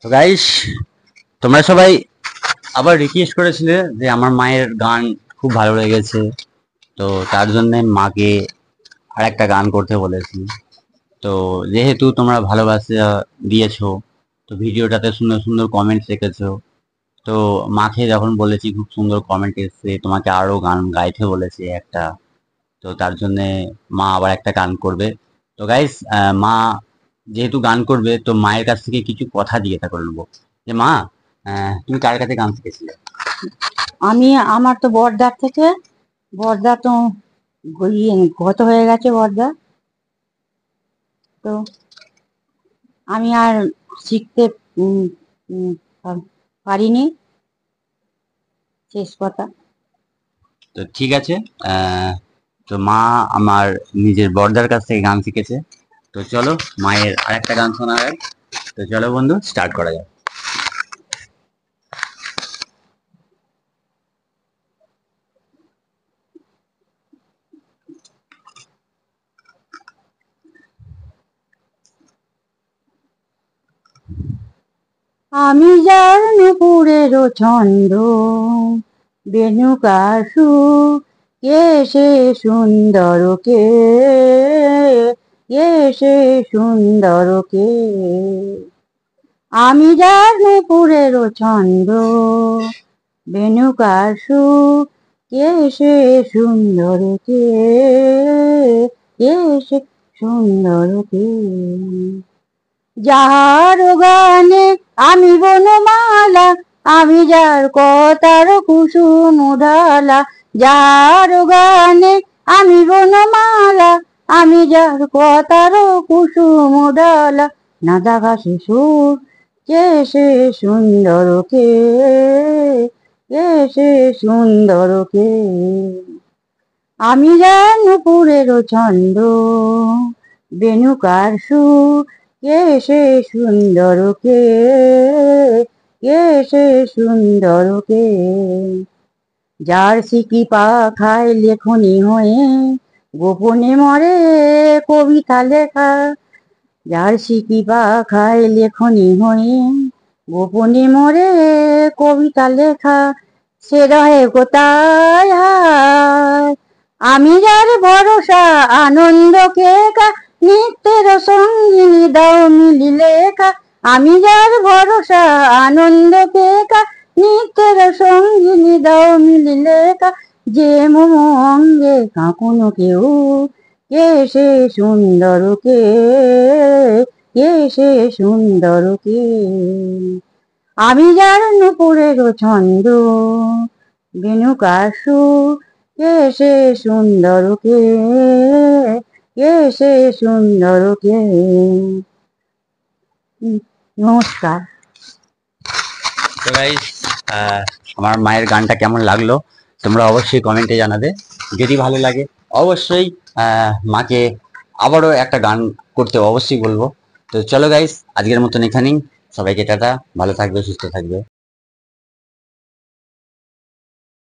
তো গাইস, তোমরা সবাই আবার রিকোয়েস্ট করেছিলে যে আমার মায়ের গান খুব ভালো লেগেছে। তো তার জন্য মাকে আর একটা গান করতে বলেছি। তো যেহেতু তোমরা ভালোবাসা দিয়েছো, তো ভিডিওটাতে সুন্দর সুন্দর কমেন্টস রেখেছো, তো মাকে যখন বলেছি খুব সুন্দর কমেন্ট এসেছে, তোমাকে আরো গান গাইতে বলেছে একটা। তো তার জন্য মা আবার একটা গান করবে। তো গাইস, মা যেহেতু গান করবে, তো মায়ের কাছ থেকে কিছু কথা জিজ্ঞাসা করে নেবো যে মা, তুমি কার কাছে গান শিখেছিলে? আমি আমার তো বড়দার থেকে। বড়দা তো গত হয়ে গেছে বড়দা। তো আমি আর শিখতে উম, উম, পারিনি। শেষ কথা। তো ঠিক আছে। আহ, তো মা আমার নিজের বড়দার কাছ থেকে গান শিখেছে। তো চলো মায়ের আর একটা গান শোনা যায়। তো চলো বন্ধু, স্টার্ট করা যাক। আমি যার নুপুরের ছন্দ, বেনুকার সুর, কে সে সুন্দর কে, কে সে সুন্দর কে। আমি যার নুপুরের ছন্দ, বেনুকার সুর, কে সে সুন্দর কে, কে সে সুন্দর কে। যাহার গানে আমি বনমালা, আমি যার কথার কুসুম ঢালা। যাহার গানে আমি বনমালা, আমি যার কথার কুসুম ঢালা। নাদা ঘাসে সুর, কে সে সুন্দর কে, কে সে সুন্দর কে। আমি যার নুপুরের ছন্দ, বেনুকার সুর, কে সে সুন্দর কে, কে সে সুন্দর কে। যার সিকি পাখায় লেখনি হয়ে গোপনে মরে কবিতা লেখা। যার সিকি পাখায় লেখনি হয়ে গোপনে মরে কবিতা লেখা। সে রহে কোথায় হায়। আমি যার ভরসা আনন্দকে কা, নিত্যের সঙ্গিনী দাও মিলিলে কা। আমি যার ভরসা আনন্দকে কা, নিত্যের সঙ্গিনী দাও মিলিলে কা। যে মম অঙ্গে কাঁকুনো কেউ, কে সে সুন্দর কে, কে সে সুন্দর কে। আমি যার নুপুরের ছন্দ, বেনুকার সুর, কে সে সুন্দর কে, কে সে সুন্দর কে। নমস্কার। তো গাইস, আমার মায়ের গানটা কেমন লাগলো তোমরা অবশ্যই কমেন্টে জানাবে। যদি ভালো লাগে অবশ্যই মাকে আবারও একটা গান করতে অবশ্যই বলবো। তো চলো গাইস, আজকের মতন এখানেই। সবাইকে টাটা, ভালো থাকবে, সুস্থ থাকবে।